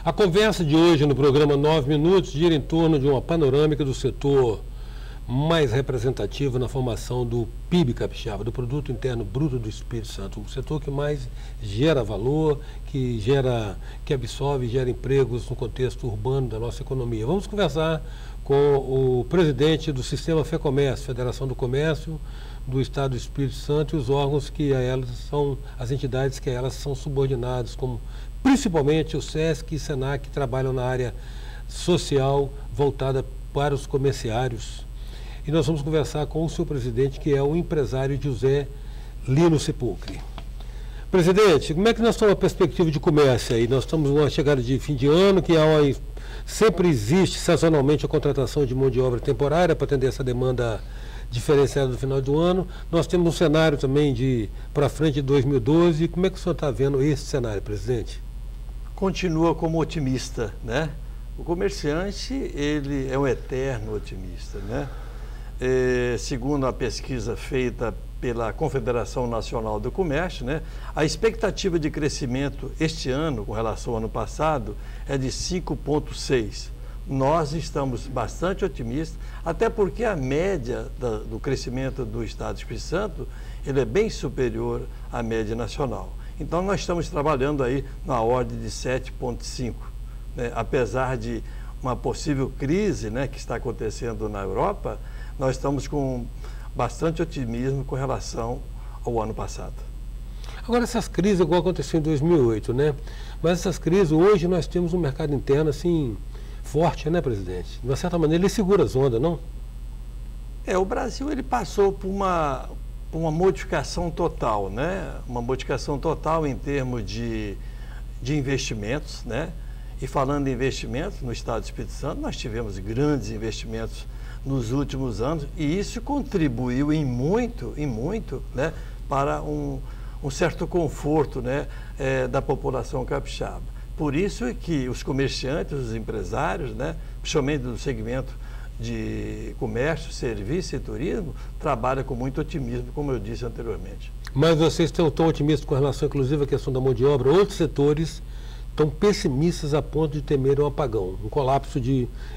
A conversa de hoje no programa 9 Minutos gira em torno de uma panorâmica do setor mais representativo na formação do PIB capixaba, do Produto Interno Bruto do Espírito Santo, o setor que mais gera valor, que absorve e gera empregos no contexto urbano da nossa economia. Vamos conversar com o presidente do Sistema FEComércio, Federação do Comércio do Estado do Espírito Santo, e os órgãos que a elas são, as entidades que a elas são subordinadas, como principalmente o SESC e o SENAC, que trabalham na área social voltada para os comerciários. E nós vamos conversar com o seu presidente, que é o empresário José Lino Sepulcre. Presidente, como é que nós estamos a perspectiva de comércio aí? Nós estamos numa chegada de fim de ano, que sempre existe sazonalmente a contratação de mão de obra temporária para atender essa demanda diferenciada no final do ano. Nós temos um cenário também para frente de 2012. Como é que o senhor está vendo esse cenário, presidente? Continua como otimista, né? O comerciante, ele é um eterno otimista, né? Segundo a pesquisa feita pela Confederação Nacional do Comércio, né, a expectativa de crescimento este ano, com relação ao ano passado, é de 5,6%. Nós estamos bastante otimistas, até porque a média do crescimento do Estado do Espírito Santo, ele é bem superior à média nacional. Então, nós estamos trabalhando aí na ordem de 7,5%, né, apesar de uma possível crise, né, que está acontecendo na Europa. Nós estamos com bastante otimismo com relação ao ano passado. Agora, essas crises, igual aconteceu em 2008, né? Mas essas crises, hoje nós temos um mercado interno, assim, forte, né, presidente? De uma certa maneira, ele segura as ondas, não? O Brasil, ele passou por uma modificação total, né? Uma modificação total em termos de investimentos, né? E falando em investimentos, no Estado do Espírito Santo, nós tivemos grandes investimentos nos últimos anos, e isso contribuiu em muito, né, para um certo conforto, né, da população capixaba. Por isso é que os comerciantes, os empresários, né, principalmente do segmento de comércio, serviço e turismo, trabalham com muito otimismo, como eu disse anteriormente. Mas vocês estão tão otimistas com relação, inclusive, à questão da mão de obra? Outros setores estão pessimistas a ponto de temer um apagão, um colapso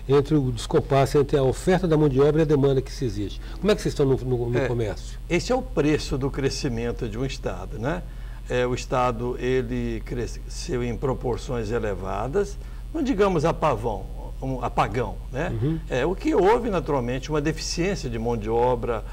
entre o descompasso entre a oferta da mão de obra e a demanda que se existe. Como é que vocês estão no comércio? Esse é o preço do crescimento de um Estado, né? O Estado, ele cresceu em proporções elevadas, não digamos um apagão, né? Uhum. O que houve, naturalmente, uma deficiência de mão de obra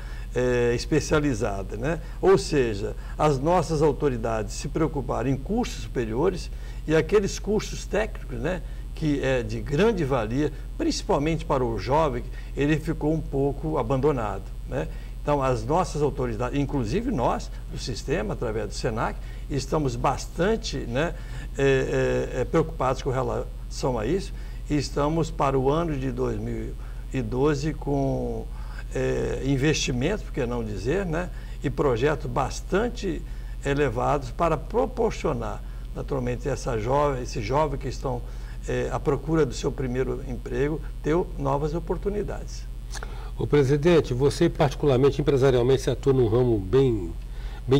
especializada, né? Ou seja, as nossas autoridades se preocuparam em cursos superiores, e aqueles cursos técnicos, né, que é de grande valia, principalmente para o jovem, ele ficou um pouco abandonado, né? Então, as nossas autoridades, inclusive nós, do sistema, através do SENAC, estamos bastante, né, preocupados com relação a isso, e estamos para o ano de 2012 com investimentos, por que não dizer, né, e projetos bastante elevados para proporcionar, naturalmente, esses jovens que estão à procura do seu primeiro emprego, ter novas oportunidades. O presidente, você particularmente, empresarialmente, se atua num ramo bem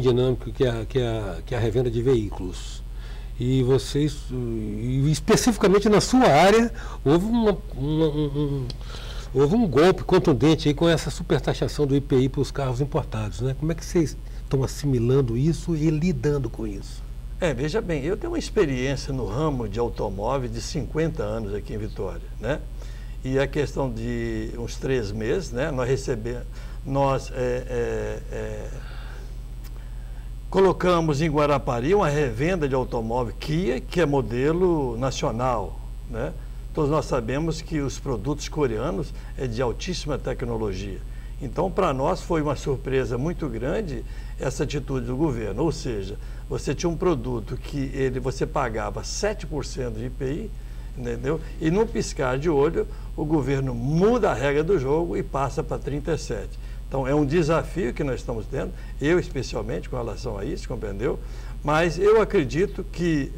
dinâmico, que é a revenda de veículos. E vocês, especificamente na sua área, houve um golpe contundente aí com essa supertaxação do IPI para os carros importados, né? Como é que vocês estão assimilando isso e lidando com isso? Veja bem, eu tenho uma experiência no ramo de automóveis de 50 anos aqui em Vitória, né? E a questão de uns 3 meses, né? Nós colocamos em Guarapari uma revenda de automóvel Kia, que é modelo nacional, né? Todos nós sabemos que os produtos coreanos é de altíssima tecnologia. Então, para nós foi uma surpresa muito grande essa atitude do governo, ou seja, você tinha um produto que você pagava 7% de IPI, entendeu? E num piscar de olho, o governo muda a regra do jogo e passa para 37%. Então, é um desafio que nós estamos tendo, eu especialmente, com relação a isso, compreendeu? Mas eu acredito que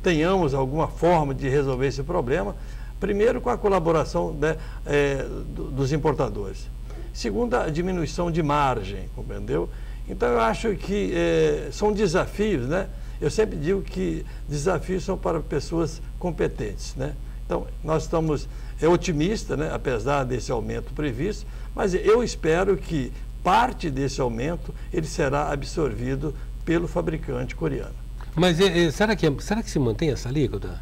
tenhamos alguma forma de resolver esse problema, primeiro com a colaboração, né, dos importadores. Segundo, a diminuição de margem, compreendeu? Então, eu acho que são desafios, né, Eu sempre digo que desafios são para pessoas competentes, né? Então, nós estamos otimistas, né, apesar desse aumento previsto, mas eu espero que parte desse aumento ele será absorvido pelo fabricante coreano. Mas será que se mantém essa alíquota?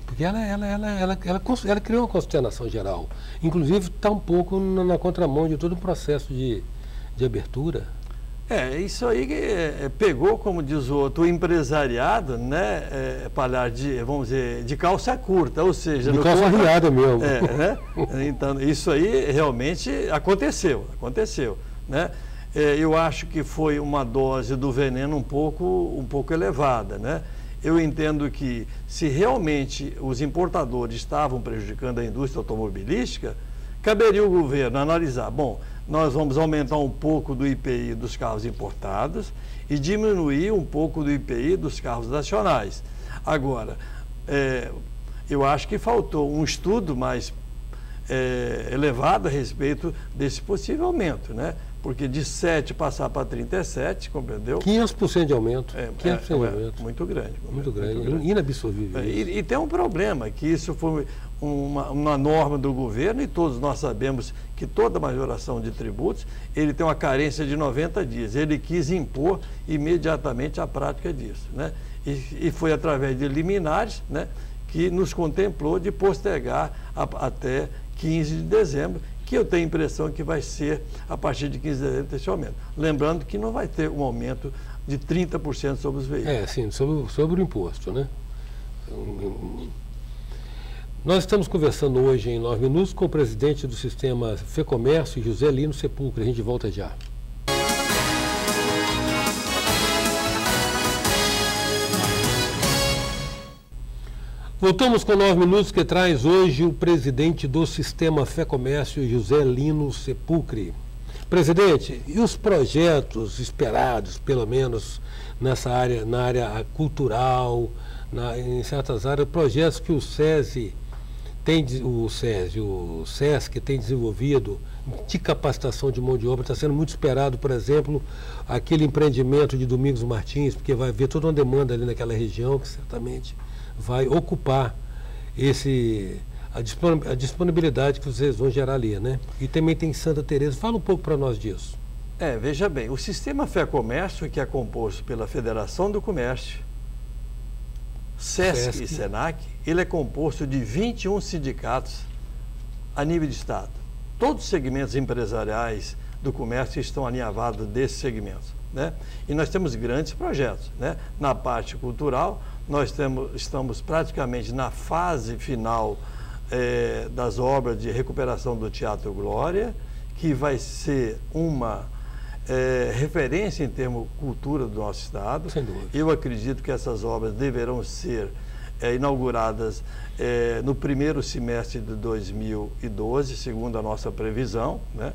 Porque ela criou uma consternação geral. Inclusive está um pouco na contramão de todo o processo de abertura. Isso aí pegou, como diz o outro, o empresariado, né, Palhar, vamos dizer, de calça curta, ou seja... De calça riada mesmo. Né? Então, isso aí realmente aconteceu, né? Eu acho que foi uma dose do veneno um pouco elevada, né? Eu entendo que se realmente os importadores estavam prejudicando a indústria automobilística, caberia o governo analisar, bom, nós vamos aumentar um pouco do IPI dos carros importados e diminuir um pouco do IPI dos carros nacionais. Agora, eu acho que faltou um estudo mais elevado a respeito desse possível aumento, né? Porque de 7 passar para 37, compreendeu? 500% de aumento. 500% de aumento. Muito grande. Muito grande. Inabsorvível. E tem um problema, que isso foi uma norma do governo e todos nós sabemos que toda majoração de tributos, ele tem uma carência de 90 dias. Ele quis impor imediatamente a prática disso, né? E foi através de liminares, né, que nos contemplou de postergar até 15 de dezembro, que eu tenho a impressão que vai ser a partir de 15 de dezembro esse aumento. Lembrando que não vai ter um aumento de 30% sobre os veículos. Sim, sobre o imposto, né? Nós estamos conversando hoje em 9 minutos com o presidente do Sistema FEComércio, José Lino Sepúlcra. A gente volta já. Voltamos com 9 minutos, que traz hoje o presidente do Sistema FEComércio, José Lino Sepúlcra. Presidente, e os projetos esperados, pelo menos nessa área, na área cultural, em certas áreas, projetos que o SESI tem desenvolvido de capacitação de mão de obra, está sendo muito esperado, por exemplo, aquele empreendimento de Domingos Martins, porque vai haver toda uma demanda ali naquela região que certamente vai ocupar a disponibilidade que vocês vão gerar ali, né? E também tem Santa Teresa. Fala um pouco para nós disso. Veja bem, o Sistema FEComércio, que é composto pela Federação do Comércio, SESC e SENAC, ele é composto de 21 sindicatos a nível de Estado. Todos os segmentos empresariais do comércio estão alinhavados desses segmentos, né? E nós temos grandes projetos, né? Na parte cultural, nós estamos praticamente na fase final das obras de recuperação do Teatro Glória, que vai ser uma referência em termos de cultura do nosso Estado. Sem dúvida. Eu acredito que essas obras deverão ser inauguradas no primeiro semestre de 2012, segundo a nossa previsão, né?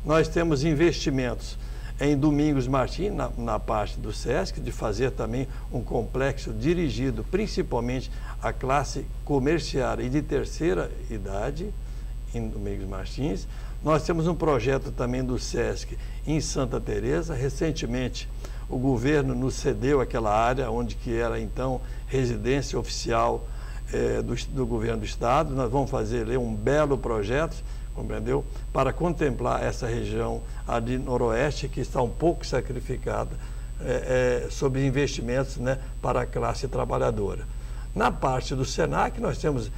Nós temos investimentos em Domingos Martins, na parte do SESC, de fazer também um complexo dirigido principalmente à classe comercial e de terceira idade, em Domingos Martins. Nós temos um projeto também do SESC em Santa Teresa. Recentemente, o governo nos cedeu aquela área onde que era, então, residência oficial do governo do Estado. Nós vamos fazer ali um belo projeto, compreendeu? Para contemplar essa região ali noroeste, que está um pouco sacrificada sobre investimentos, né, para a classe trabalhadora. Na parte do SENAC, nós temos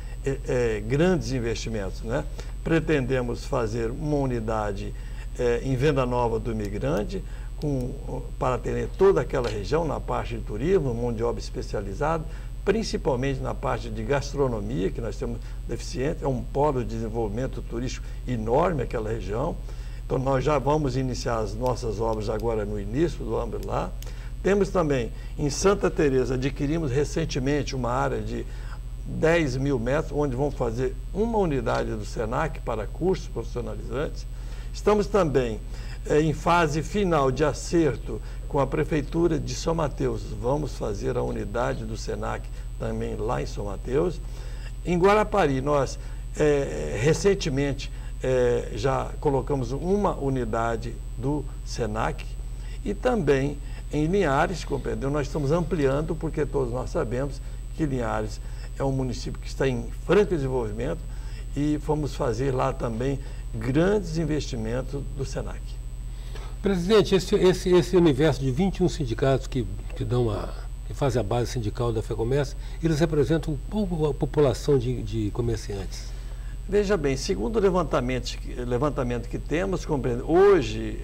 grandes investimentos, né? Pretendemos fazer uma unidade em Venda Nova do Imigrante, para atender toda aquela região, na parte de turismo, mão de obra especializada, principalmente na parte de gastronomia, que nós temos deficiente, é um polo de desenvolvimento turístico enorme aquela região. Então, nós já vamos iniciar as nossas obras agora no início do ano lá. Temos também, em Santa Teresa, adquirimos recentemente uma área de 10 mil metros, onde vamos fazer uma unidade do SENAC para cursos profissionalizantes. Estamos também em fase final de acerto com a Prefeitura de São Mateus. Vamos fazer a unidade do SENAC também lá em São Mateus. Em Guarapari, nós recentemente já colocamos uma unidade do SENAC e também Em Linhares, compreendeu? Nós estamos ampliando, porque todos nós sabemos que Linhares é um município que está em franco desenvolvimento e fomos fazer lá também grandes investimentos do SENAC. Presidente, esse universo de 21 sindicatos que fazem a base sindical da FEComércio, eles representam um pouco a população de comerciantes. Veja bem, segundo o levantamento que temos, hoje,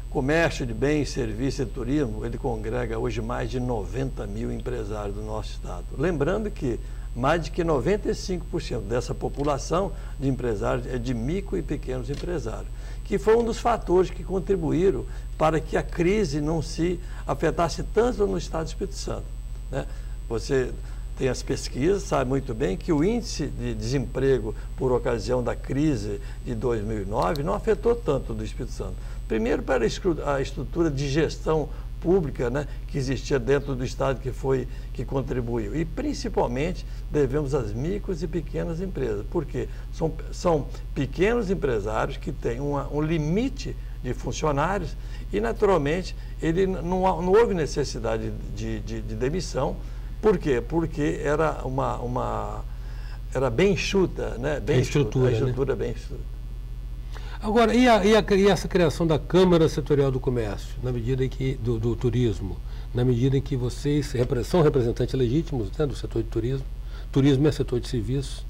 comércio de bens, serviços e turismo, ele congrega hoje mais de 90 mil empresários do nosso estado. Lembrando que mais de que 95% dessa população de empresários é de micro e pequenos empresários, que foi um dos fatores que contribuíram para que a crise não se afetasse tanto no estado do Espírito Santo, né? Você tem as pesquisas, sabe muito bem que o índice de desemprego por ocasião da crise de 2009 não afetou tanto do Espírito Santo. Primeiro, pela a estrutura de gestão pública, né, que existia dentro do Estado que contribuiu. E, principalmente, devemos às micros e pequenas empresas. Por quê? São pequenos empresários que têm um limite de funcionários e, naturalmente, não houve necessidade de demissão. Por quê? Porque era era bem enxuta, né? Bem estrutura, a estrutura, né? Bem enxuta. Agora, e essa criação da Câmara Setorial do Comércio, na medida em que, do turismo, na medida em que vocês são representantes legítimos, né, do setor de turismo é setor de serviços,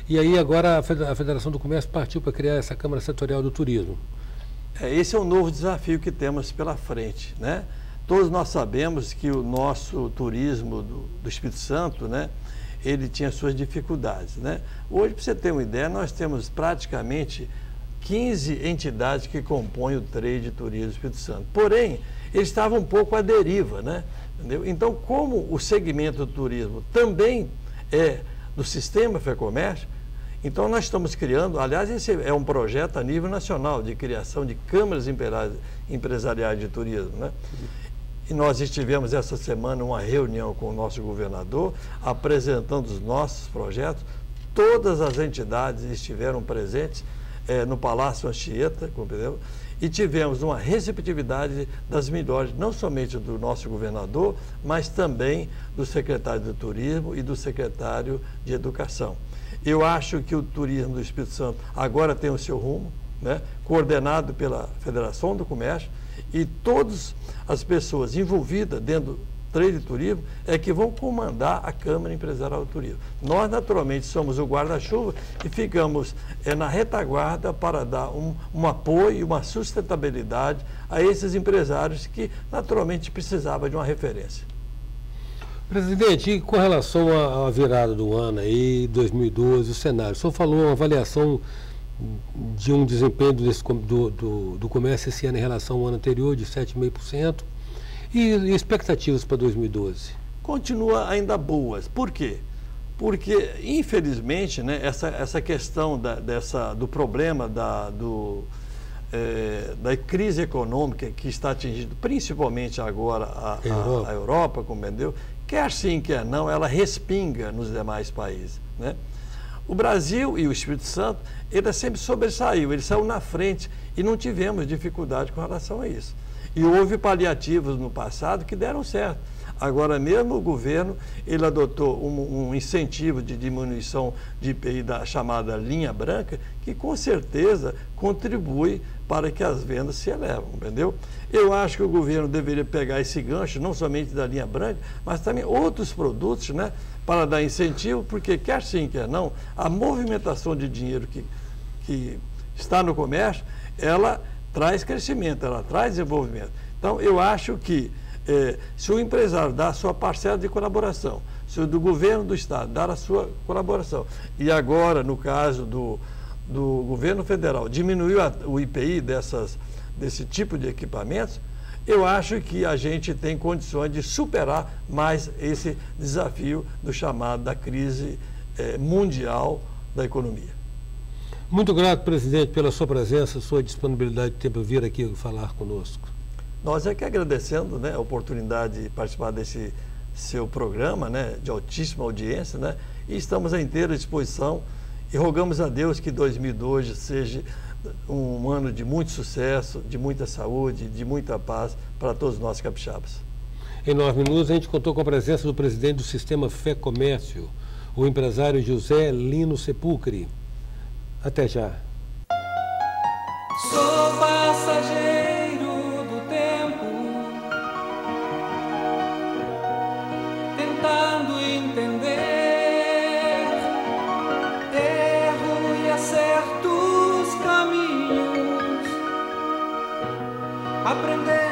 e aí agora a Federação do Comércio partiu para criar essa Câmara Setorial do Turismo. Esse é um novo desafio que temos pela frente, né? Todos nós sabemos que o nosso turismo do Espírito Santo, né, ele tinha suas dificuldades, né? Hoje, para você ter uma ideia, nós temos praticamente 15 entidades que compõem o trade turismo do Espírito Santo. Porém, eles estavam um pouco à deriva, né? Entendeu? Então, como o segmento do turismo também é do sistema FEComércio, então nós estamos criando, aliás, esse é um projeto a nível nacional de criação de câmaras empresariais de turismo, né? E nós estivemos essa semana uma reunião com o nosso governador, apresentando os nossos projetos. Todas as entidades estiveram presentes no Palácio Anchieta, compreendeu? E tivemos uma receptividade das melhores, não somente do nosso governador, mas também do secretário do Turismo e do secretário de Educação. Eu acho que o turismo do Espírito Santo agora tem o seu rumo, né? Coordenado pela Federação do Comércio, e todas as pessoas envolvidas dentro do trade de turismo é que vão comandar a Câmara Empresarial do Turismo. Nós, naturalmente, somos o guarda-chuva e ficamos na retaguarda para dar um apoio e uma sustentabilidade a esses empresários que, naturalmente, precisavam de uma referência. Presidente, e com relação à virada do ano aí, 2012, o cenário, o senhor falou uma avaliação de um desempenho do comércio esse ano em relação ao ano anterior de 7,5%. E expectativas para 2012? Continua ainda boas. Por quê? Porque, infelizmente, né, essa questão do problema da crise econômica que está atingindo principalmente agora a Europa, compreendeu? Quer sim, quer não, ela respinga nos demais países, né? O Brasil e o Espírito Santo, ele sempre sobressaiu, ele saiu na frente e não tivemos dificuldade com relação a isso. E houve paliativos no passado que deram certo. Agora mesmo o governo, ele adotou um incentivo de diminuição de IPI da chamada linha branca, que com certeza contribui para que as vendas se elevam, entendeu? Eu acho que o governo deveria pegar esse gancho, não somente da linha branca, mas também outros produtos, né, para dar incentivo, porque quer sim, quer não, a movimentação de dinheiro que está no comércio, ela traz crescimento, ela traz desenvolvimento. Então, eu acho que se o empresário dá a sua parcela de colaboração, se o do governo do Estado dar a sua colaboração, e agora, no caso do governo federal, diminuiu o IPI desse tipo de equipamentos, eu acho que a gente tem condições de superar mais esse desafio da crise mundial da economia. Muito grato, presidente, pela sua presença, sua disponibilidade de tempo vir aqui falar conosco. Nós é que agradecendo, né, a oportunidade de participar desse seu programa, né, de altíssima audiência, né, e estamos à inteira disposição e rogamos a Deus que 2012 seja um ano de muito sucesso, de muita saúde, de muita paz para todos nós capixabas. Em 9 minutos, a gente contou com a presença do presidente do Sistema Fé Comércio, o empresário José Lino Sepulcre. Até já. Sou passageiro do tempo, tentando entender, erro e acerto os caminhos, aprender